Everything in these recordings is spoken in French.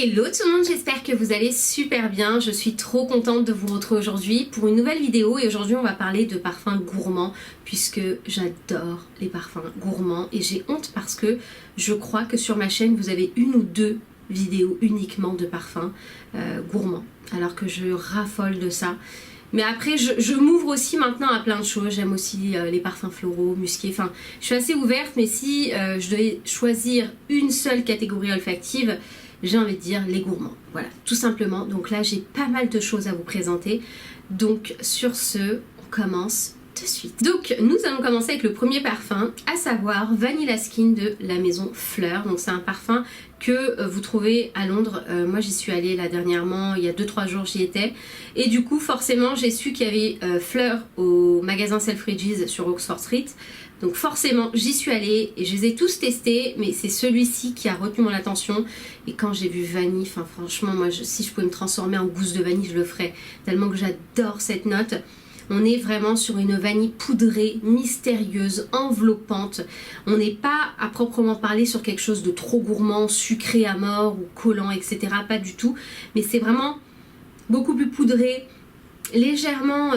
Hello tout le monde, j'espère que vous allez super bien. Je suis trop contente de vous retrouver aujourd'hui pour une nouvelle vidéo et aujourd'hui on va parler de parfums gourmands puisque j'adore les parfums gourmands et j'ai honte parce que je crois que sur ma chaîne vous avez une ou deux vidéos uniquement de parfums gourmands alors que je raffole de ça. Mais après je m'ouvre aussi maintenant à plein de choses, j'aime aussi les parfums floraux, musqués, enfin je suis assez ouverte, mais si je devais choisir une seule catégorie olfactive, j'ai envie de dire les gourmands, voilà, tout simplement. Donc là j'ai pas mal de choses à vous présenter, donc sur ce on commence de suite. Donc nous allons commencer avec le premier parfum, à savoir Vanilla Skin de la maison Fleur. Donc c'est un parfum que vous trouvez à Londres. Moi j'y suis allée là dernièrement, il y a 2-3 jours j'y étais. Et du coup forcément j'ai su qu'il y avait Fleur au magasin Selfridges sur Oxford Street. Donc forcément j'y suis allée et je les ai tous testés, mais c'est celui-ci qui a retenu mon attention. Et quand j'ai vu vanille, enfin franchement moi si je pouvais me transformer en gousse de vanille je le ferais, tellement que j'adore cette note. On est vraiment sur une vanille poudrée, mystérieuse, enveloppante. On n'est pas à proprement parler sur quelque chose de trop gourmand, sucré à mort ou collant, etc. Pas du tout. Mais c'est vraiment beaucoup plus poudré, légèrement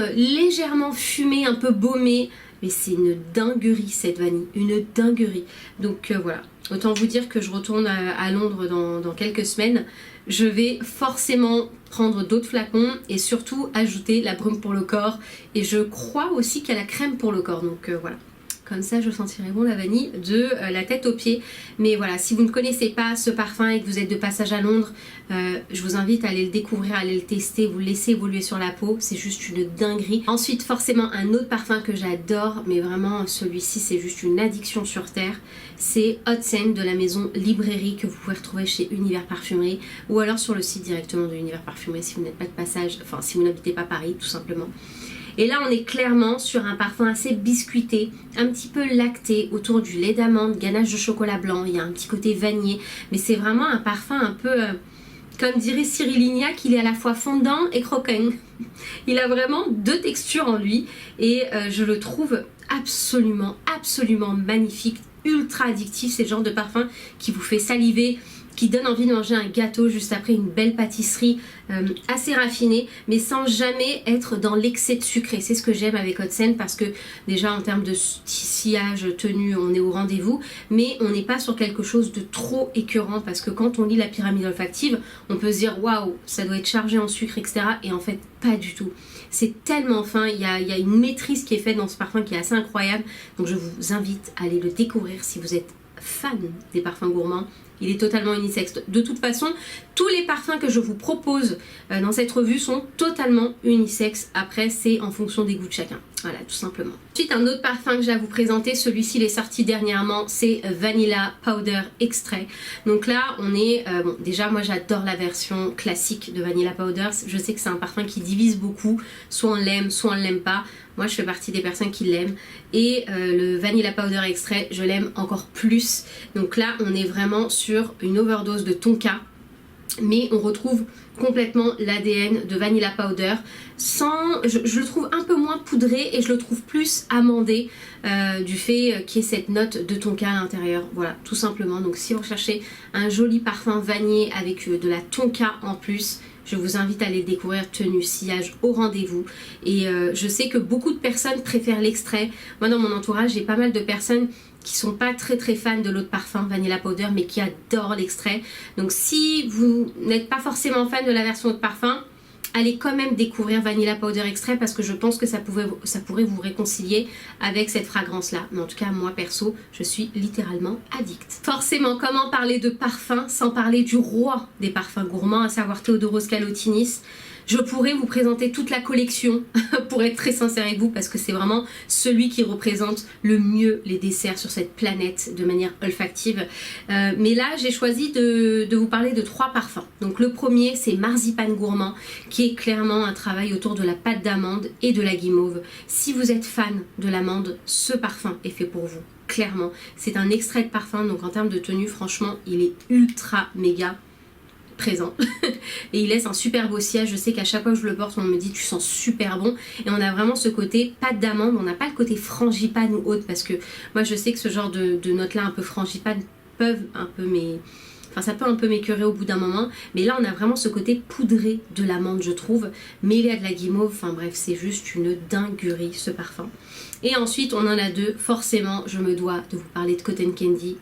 fumé, un peu baumé. Mais c'est une dinguerie cette vanille, une dinguerie. Donc voilà, autant vous dire que je retourne à Londres dans quelques semaines. Je vais forcément prendre d'autres flacons et surtout ajouter la brume pour le corps. Et je crois aussi qu'il y a la crème pour le corps, donc voilà. Comme ça je sentirai bon la vanille de la tête aux pieds. Mais voilà, si vous ne connaissez pas ce parfum et que vous êtes de passage à Londres, je vous invite à aller le découvrir, à aller le tester, vous le laisser évoluer sur la peau, c'est juste une dinguerie. Ensuite forcément un autre parfum que j'adore, mais vraiment celui-ci c'est juste une addiction sur terre, c'est Hot Scent de la maison Librairie que vous pouvez retrouver chez Univers Parfumerie ou alors sur le site directement de Univers Parfumerie si vous n'êtes pas de passage, enfin si vous n'habitez pas Paris tout simplement. Et là on est clairement sur un parfum assez biscuité, un petit peu lacté, autour du lait d'amande, ganache de chocolat blanc, il y a un petit côté vanillé, mais c'est vraiment un parfum un peu, comme dirait Cyril Lignac, il est à la fois fondant et croquant. Il a vraiment deux textures en lui et je le trouve absolument magnifique, ultra addictif. C'est le genre de parfum qui vous fait saliver, qui donne envie de manger un gâteau juste après une belle pâtisserie assez raffinée, mais sans jamais être dans l'excès de sucré. C'est ce que j'aime avec Hot Scent parce que déjà en termes de sillage, tenue, on est au rendez-vous, mais on n'est pas sur quelque chose de trop écœurant parce que quand on lit la pyramide olfactive, on peut se dire waouh, ça doit être chargé en sucre, etc. Et en fait, pas du tout. C'est tellement fin, il y a une maîtrise qui est faite dans ce parfum qui est assez incroyable. Donc je vous invite à aller le découvrir si vous êtes fan des parfums gourmands. Il est totalement unisexe. De toute façon, tous les parfums que je vous propose dans cette revue sont totalement unisexes. Après, c'est en fonction des goûts de chacun. Voilà, tout simplement. Ensuite, un autre parfum que j'ai à vous présenter, celui-ci il est sorti dernièrement, c'est Vanilla Powder Extrait. Donc là, on est... bon, déjà, moi j'adore la version classique de Vanilla Powder. Je sais que c'est un parfum qui divise beaucoup. Soit on l'aime, soit on ne l'aime pas. Moi, je fais partie des personnes qui l'aiment. Et le Vanilla Powder Extrait, je l'aime encore plus. Donc là, on est vraiment sur une overdose de tonka. Mais on retrouve complètement l'ADN de Vanilla Powder sans, je le trouve un peu moins poudré et je le trouve plus amandé du fait qu'il y ait cette note de tonka à l'intérieur. Voilà, tout simplement. Donc si vous recherchez un joli parfum vanillé avec de la tonka en plus, je vous invite à aller le découvrir, tenue, sillage au rendez-vous. Et je sais que beaucoup de personnes préfèrent l'extrait. Moi dans mon entourage j'ai pas mal de personnes qui sont pas très fans de l'autre parfum Vanilla Powder mais qui adorent l'extrait. Donc si vous n'êtes pas forcément fan de la version de parfum, allez quand même découvrir Vanilla Powder Extrait parce que je pense que ça pourrait vous réconcilier avec cette fragrance là. Mais en tout cas moi perso je suis littéralement addict. Forcément, comment parler de parfum sans parler du roi des parfums gourmands, à savoir Theodoros Kalotinis. Je pourrais vous présenter toute la collection pour être très sincère avec vous parce que c'est vraiment celui qui représente le mieux les desserts sur cette planète de manière olfactive. Mais là j'ai choisi de vous parler de 3 parfums. Donc le premier c'est Marzipan Gourmand qui est clairement un travail autour de la pâte d'amande et de la guimauve. Si vous êtes fan de l'amande, ce parfum est fait pour vous. Clairement, c'est un extrait de parfum donc en termes de tenue franchement il est ultra méga présent et il laisse un super beau sillage. Je sais qu'à chaque fois que je le porte on me dit tu sens super bon et on a vraiment ce côté pâte d'amande, on n'a pas le côté frangipane ou autre parce que moi je sais que ce genre de notes là un peu frangipane peuvent un peu enfin ça peut un peu m'écœurer au bout d'un moment, mais là on a vraiment ce côté poudré de l'amande je trouve, mêlé à de la guimauve, enfin bref c'est juste une dinguerie ce parfum. Et ensuite on en a deux, forcément je me dois de vous parler de Cotton Candy.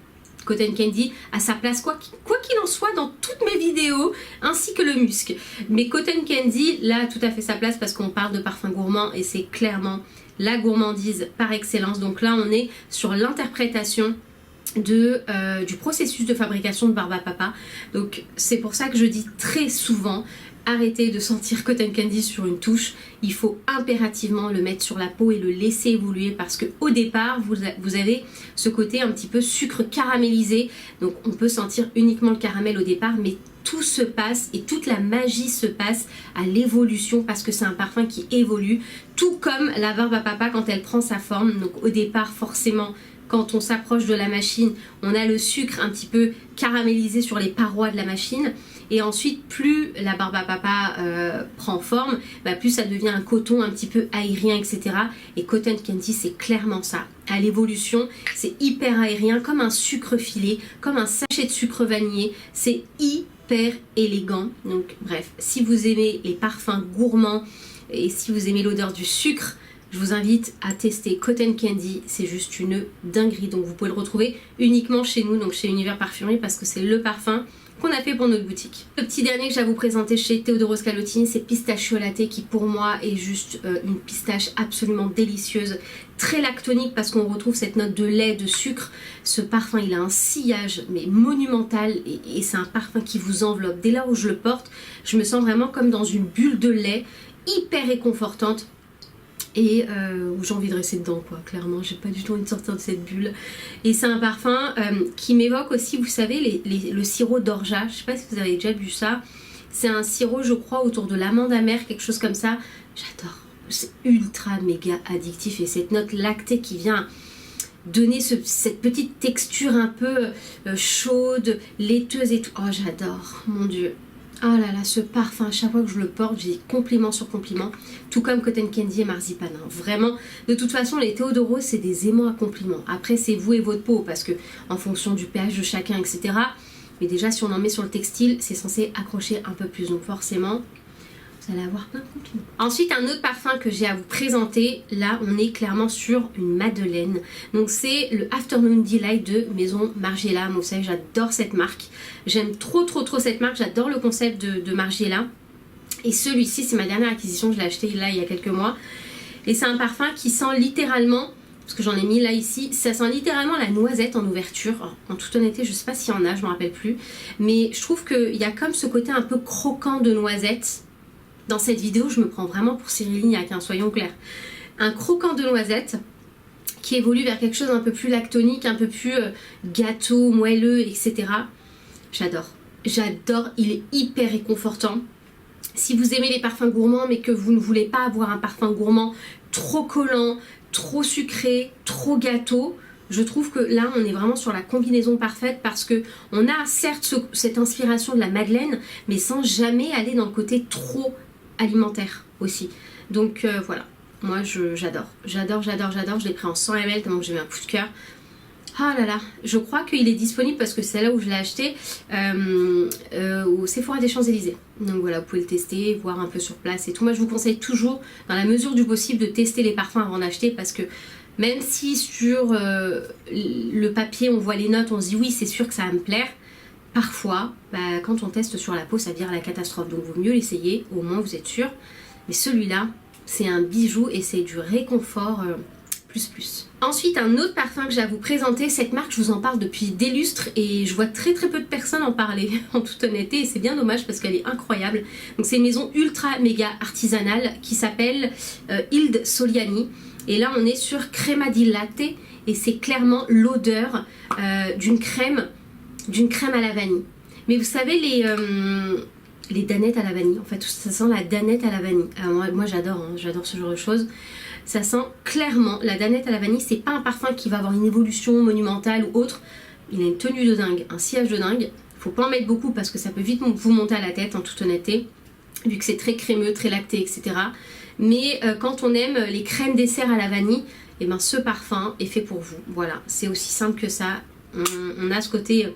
Cotton Candy a sa place quoi qu'il en soit dans toutes mes vidéos, ainsi que le musc. Mais Cotton Candy là a tout à fait sa place parce qu'on parle de parfum gourmand et c'est clairement la gourmandise par excellence. Donc là on est sur l'interprétation du processus de fabrication de Barbe à Papa. Donc c'est pour ça que je dis très souvent arrêtez de sentir Cotton Candy sur une touche, il faut impérativement le mettre sur la peau et le laisser évoluer parce que au départ vous avez ce côté un petit peu sucre caramélisé, donc on peut sentir uniquement le caramel au départ, mais tout se passe et toute la magie se passe à l'évolution parce que c'est un parfum qui évolue, tout comme la Barbe à Papa quand elle prend sa forme. Donc au départ forcément quand on s'approche de la machine, on a le sucre un petit peu caramélisé sur les parois de la machine. Et ensuite, plus la Barbe à Papa prend forme, plus ça devient un coton un petit peu aérien, etc. Et Cotton Candy, c'est clairement ça. À l'évolution, c'est hyper aérien, comme un sucre filé, comme un sachet de sucre vanillé. C'est hyper élégant. Donc bref, si vous aimez les parfums gourmands et si vous aimez l'odeur du sucre, je vous invite à tester Cotton Candy, c'est juste une dinguerie. Donc vous pouvez le retrouver uniquement chez nous, donc chez Univers Parfumerie, parce que c'est le parfum qu'on a fait pour notre boutique. Le petit dernier que j'ai à vous présenter chez Teodoros Calotini, c'est Pistachio Latte, qui pour moi est juste une pistache absolument délicieuse, très lactonique parce qu'on retrouve cette note de lait, de sucre. Ce parfum il a un sillage mais monumental et c'est un parfum qui vous enveloppe. Dès lors où je le porte, je me sens vraiment comme dans une bulle de lait, hyper réconfortante. Et où j'ai envie de rester dedans quoi, clairement j'ai pas du tout envie de sortir de cette bulle. Et c'est un parfum qui m'évoque aussi, vous savez, le sirop d'orgeat, je sais pas si vous avez déjà bu ça, c'est un sirop je crois autour de l'amande amère, quelque chose comme ça, j'adore, c'est ultra méga addictif et cette note lactée qui vient donner cette petite texture un peu chaude, laiteuse et tout, oh j'adore, mon dieu. Oh là là, ce parfum, à chaque fois que je le porte, j'ai compliment sur compliment, tout comme Cotton Candy et Marzipan. Vraiment, de toute façon, les Teodoros, c'est des aimants à compliments. Après, c'est vous et votre peau, parce que en fonction du pH de chacun, etc. Mais déjà, si on en met sur le textile, c'est censé accrocher un peu plus. Donc forcément, vous allez avoir plein de compliments. Ensuite, un autre parfum que j'ai à vous présenter, là, on est clairement sur une madeleine. Donc c'est le Afternoon Delight de Maison Margiela. Moi, vous savez, j'adore cette marque. J'aime trop cette marque, j'adore le concept de Margiela. Et celui-ci, c'est ma dernière acquisition, je l'ai acheté là il y a quelques mois. Et c'est un parfum qui sent littéralement, parce que j'en ai mis là ici, ça sent littéralement la noisette en ouverture. Alors, en toute honnêteté, je sais pas s'il y en a, je me rappelle plus. Mais je trouve qu'il y a comme ce côté un peu croquant de noisette. Dans cette vidéo, je me prends vraiment pour Cyril Lignac, hein, soyons clairs. Un croquant de noisette qui évolue vers quelque chose un peu plus lactonique, un peu plus gâteau, moelleux, etc. J'adore. J'adore, il est hyper réconfortant. Si vous aimez les parfums gourmands mais que vous ne voulez pas avoir un parfum gourmand trop collant, trop sucré, trop gâteau, je trouve que là on est vraiment sur la combinaison parfaite parce que on a certes cette inspiration de la madeleine mais sans jamais aller dans le côté trop alimentaire aussi. Donc voilà, moi j'adore, je l'ai pris en 100 ml tellement que j'ai eu un coup de cœur. Ah là là, je crois qu'il est disponible parce que c'est là où je l'ai acheté au Sephora des Champs-Élysées. Donc voilà, vous pouvez le tester, voir un peu sur place et tout. Moi je vous conseille toujours, dans la mesure du possible, de tester les parfums avant d'acheter parce que même si sur le papier on voit les notes, on se dit oui c'est sûr que ça va me plaire, parfois quand on teste sur la peau ça vire à la catastrophe. Donc vaut mieux l'essayer, au moins vous êtes sûr. Mais celui-là c'est un bijou et c'est du réconfort plus. Ensuite un autre parfum que j'ai à vous présenter, cette marque je vous en parle depuis des lustres et je vois très peu de personnes en parler en toute honnêteté et c'est bien dommage parce qu'elle est incroyable. Donc c'est une maison ultra méga artisanale qui s'appelle Hilde Soliani et là on est sur Crema di Latte et c'est clairement l'odeur d'une crème à la vanille. Mais vous savez les danettes à la vanille, en fait ça sent la danette à la vanille. Alors moi j'adore, hein, j'adore ce genre de choses. Ça sent clairement la danette à la vanille, c'est pas un parfum qui va avoir une évolution monumentale ou autre. Il a une tenue de dingue, un sillage de dingue. Faut pas en mettre beaucoup parce que ça peut vite vous monter à la tête en toute honnêteté, vu que c'est très crémeux, très lacté, etc. Mais quand on aime les crèmes dessert à la vanille, et ben ce parfum est fait pour vous. Voilà, c'est aussi simple que ça. On a ce côté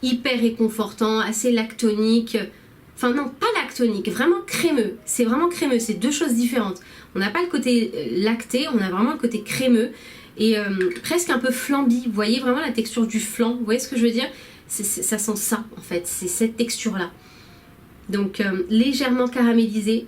hyper réconfortant, assez lactonique. Enfin non, pas lactonique, vraiment crémeux. C'est vraiment crémeux, c'est deux choses différentes. On n'a pas le côté lacté, on a vraiment le côté crémeux et presque un peu flambi. Vous voyez vraiment la texture du flan, vous voyez ce que je veux dire? Ça sent ça en fait, c'est cette texture-là. Donc légèrement caramélisé,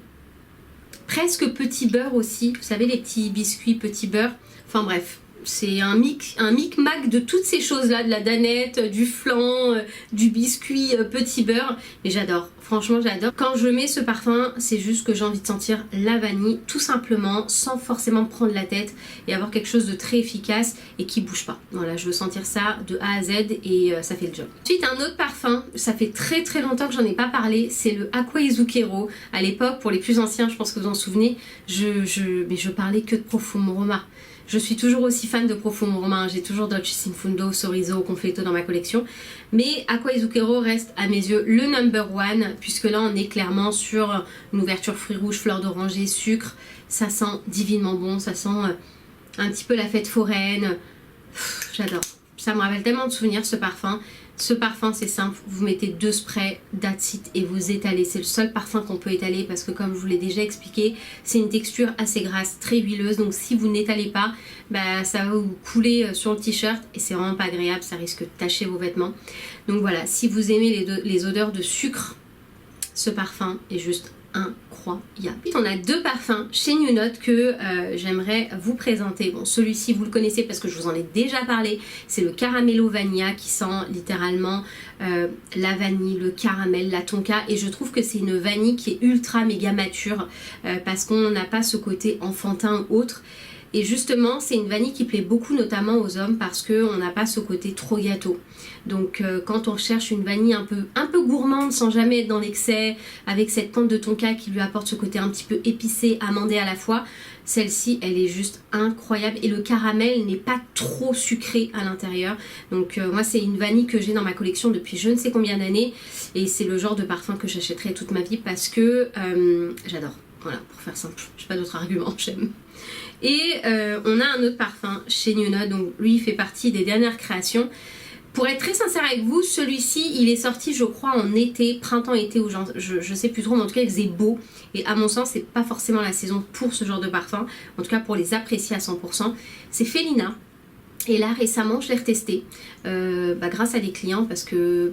presque petit beurre aussi. Vous savez les petits biscuits petit beurre. Enfin bref. C'est un micmac de toutes ces choses-là, de la danette, du flan, du biscuit petit beurre. Mais j'adore, franchement j'adore. Quand je mets ce parfum, c'est juste que j'ai envie de sentir la vanille, tout simplement, sans forcément prendre la tête et avoir quelque chose de très efficace et qui bouge pas. Voilà, je veux sentir ça de A à Z et ça fait le job. Ensuite, un autre parfum, ça fait très très longtemps que j'en ai pas parlé, c'est le Aqua Izukero. À l'époque, pour les plus anciens, je pense que vous en souvenez, mais je parlais que de Profumo Roma. Je suis toujours aussi fan de Profumo Roma, j'ai toujours Dolce Sinfundo, Sorriso, Confetto dans ma collection. Mais Aqua Izukero reste à mes yeux le number one, puisque là on est clairement sur une ouverture fruits rouges, fleurs d'oranger, sucre. Ça sent divinement bon, ça sent un petit peu la fête foraine. J'adore. Ça me rappelle tellement de souvenirs ce parfum. Ce parfum c'est simple, vous mettez 2 sprays, that's it, et vous étalez. C'est le seul parfum qu'on peut étaler parce que comme je vous l'ai déjà expliqué, c'est une texture assez grasse, très huileuse. Donc si vous n'étalez pas, bah, ça va vous couler sur le t-shirt et c'est vraiment pas agréable, ça risque de tacher vos vêtements. Donc voilà, si vous aimez les odeurs de sucre, ce parfum est juste incroyable. Ensuite, on a 2 parfums chez New Note que j'aimerais vous présenter. Bon, celui-ci vous le connaissez parce que je vous en ai déjà parlé, c'est le Caramello Vanilla qui sent littéralement la vanille, le caramel, la tonka, et je trouve que c'est une vanille qui est ultra méga mature parce qu'on n'a pas ce côté enfantin ou autre. Et justement, c'est une vanille qui plaît beaucoup notamment aux hommes parce qu'on n'a pas ce côté trop gâteau. Donc quand on cherche une vanille un peu gourmande sans jamais être dans l'excès, avec cette pointe de tonka qui lui apporte ce côté un petit peu épicé, amandé à la fois, celle-ci elle est juste incroyable et le caramel n'est pas trop sucré à l'intérieur. Donc moi c'est une vanille que j'ai dans ma collection depuis je ne sais combien d'années et c'est le genre de parfum que j'achèterai toute ma vie parce que j'adore. Voilà, pour faire simple, j'ai pas d'autre argument, j'aime. Et on a un autre parfum chez New Note, donc lui il fait partie des dernières créations. Pour être très sincère avec vous, celui-ci il est sorti je crois en été, printemps-été ou genre, je sais plus trop, mais en tout cas il faisait beau. Et à mon sens c'est pas forcément la saison pour ce genre de parfum, en tout cas pour les apprécier à 100%. C'est Felina. Et là récemment je l'ai retesté grâce à des clients parce que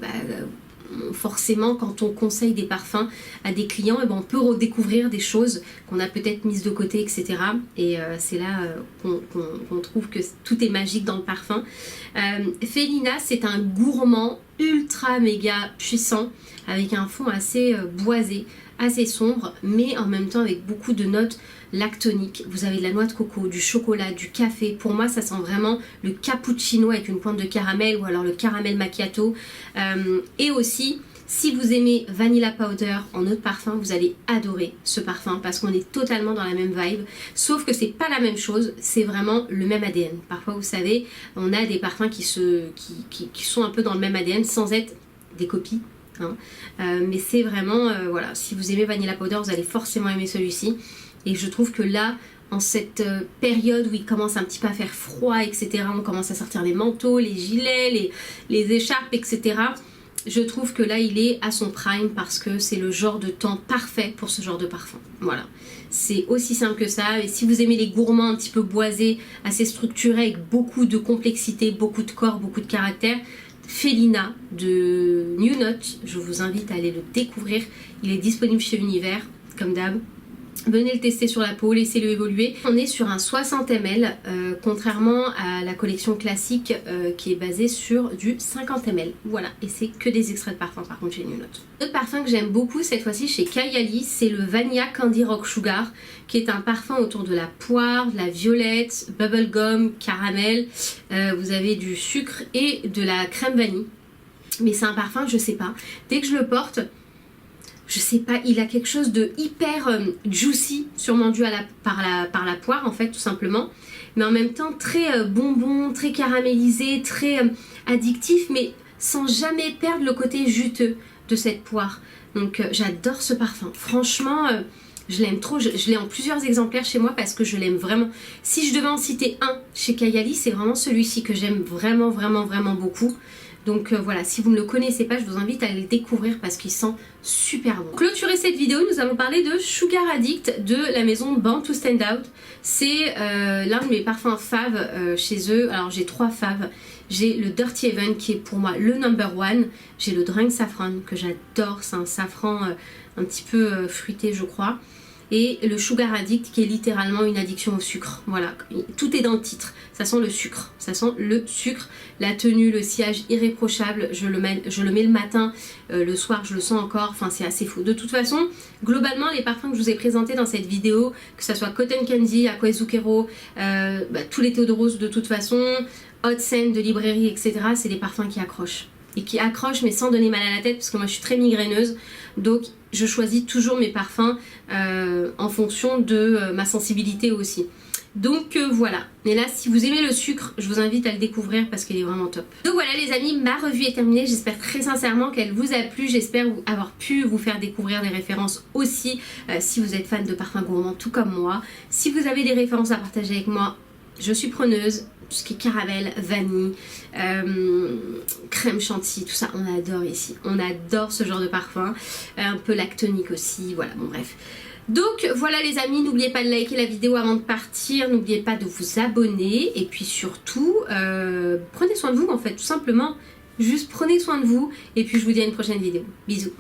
forcément quand on conseille des parfums à des clients, on peut redécouvrir des choses qu'on a peut-être mises de côté, etc. Et c'est là qu'on trouve que tout est magique dans le parfum. Felina c'est un gourmand ultra méga puissant avec un fond assez boisé, assez sombre, mais en même temps avec beaucoup de notes lactoniques. Vous avez de la noix de coco, du chocolat, du café. Pour moi ça sent vraiment le cappuccino avec une pointe de caramel ou alors le caramel macchiato. Et aussi si vous aimez Vanilla Powder en eau de parfum, vous allez adorer ce parfum parce qu'on est totalement dans la même vibe, sauf que c'est pas la même chose, c'est vraiment le même ADN. Parfois vous savez on a des parfums qui sont un peu dans le même ADN sans être des copies. Mais c'est vraiment voilà, si vous aimez Vanilla Powder vous allez forcément aimer celui-ci et je trouve que là en cette période où il commence un petit peu à faire froid, etc., on commence à sortir les manteaux, les gilets, les écharpes, etc., je trouve que là il est à son prime parce que c'est le genre de temps parfait pour ce genre de parfum. Voilà, c'est aussi simple que ça. Et si vous aimez les gourmands un petit peu boisés, assez structurés avec beaucoup de complexité, beaucoup de corps, beaucoup de caractère, Felina de New Note, je vous invite à aller le découvrir. Il est disponible chez Univers comme d'hab. Venez le tester sur la peau, laissez-le évoluer. On est sur un 60 ml, contrairement à la collection classique qui est basée sur du 50 ml. Voilà, et c'est que des extraits de parfum par contre chez New Note. L'autre parfum que j'aime beaucoup cette fois-ci chez Kayali, c'est le Vanilla Candy Rock Sugar, qui est un parfum autour de la poire, de la violette, bubblegum, caramel. Vous avez du sucre et de la crème vanille. Mais c'est un parfum, je sais pas, dès que je le porte, je sais pas, il a quelque chose de hyper juicy, sûrement dû par la poire en fait tout simplement, mais en même temps très bonbon, très caramélisé, très addictif, mais sans jamais perdre le côté juteux de cette poire. Donc j'adore ce parfum, franchement je l'aime trop, je l'ai en plusieurs exemplaires chez moi parce que je l'aime vraiment. Si je devais en citer un chez Kayali, c'est vraiment celui-ci que j'aime vraiment beaucoup. Donc voilà, si vous ne le connaissez pas, je vous invite à le découvrir parce qu'il sent super bon. Pour clôturer cette vidéo, nous allons parler de Sugar Addict de la maison Born to Stand Out. C'est l'un de mes parfums fave chez eux. Alors j'ai 3 faves. J'ai le Dirty Heaven qui est pour moi le #1. J'ai le Drunk Saffron que j'adore, c'est un safran un petit peu fruité je crois. Et le Sugar Addict qui est littéralement une addiction au sucre. Voilà, tout est dans le titre. Ça sent le sucre, ça sent le sucre. La tenue, le sillage irréprochable, je le mets le matin, le soir je le sens encore, enfin c'est assez fou. De toute façon, globalement les parfums que je vous ai présentés dans cette vidéo, que ce soit Cotton Candy, Aqua Zucchero, tous les Théodoros de toute façon, Hot Scent de librairie, etc. c'est des parfums qui accrochent. Et qui accrochent mais sans donner mal à la tête parce que moi je suis très migraineuse, donc je choisis toujours mes parfums en fonction de ma sensibilité aussi. Donc voilà, et là si vous aimez le sucre, je vous invite à le découvrir parce qu'il est vraiment top. Donc voilà les amis, ma revue est terminée, j'espère très sincèrement qu'elle vous a plu, j'espère avoir pu vous faire découvrir des références aussi si vous êtes fan de parfums gourmands tout comme moi. Si vous avez des références à partager avec moi, je suis preneuse. Tout ce qui est caramel, vanille, crème chantilly, tout ça, on adore ici. On adore ce genre de parfum. Un peu lactonique aussi, voilà, bon bref. Donc voilà les amis, n'oubliez pas de liker la vidéo avant de partir, n'oubliez pas de vous abonner et puis surtout, prenez soin de vous en fait, tout simplement. Juste prenez soin de vous et puis je vous dis à une prochaine vidéo. Bisous.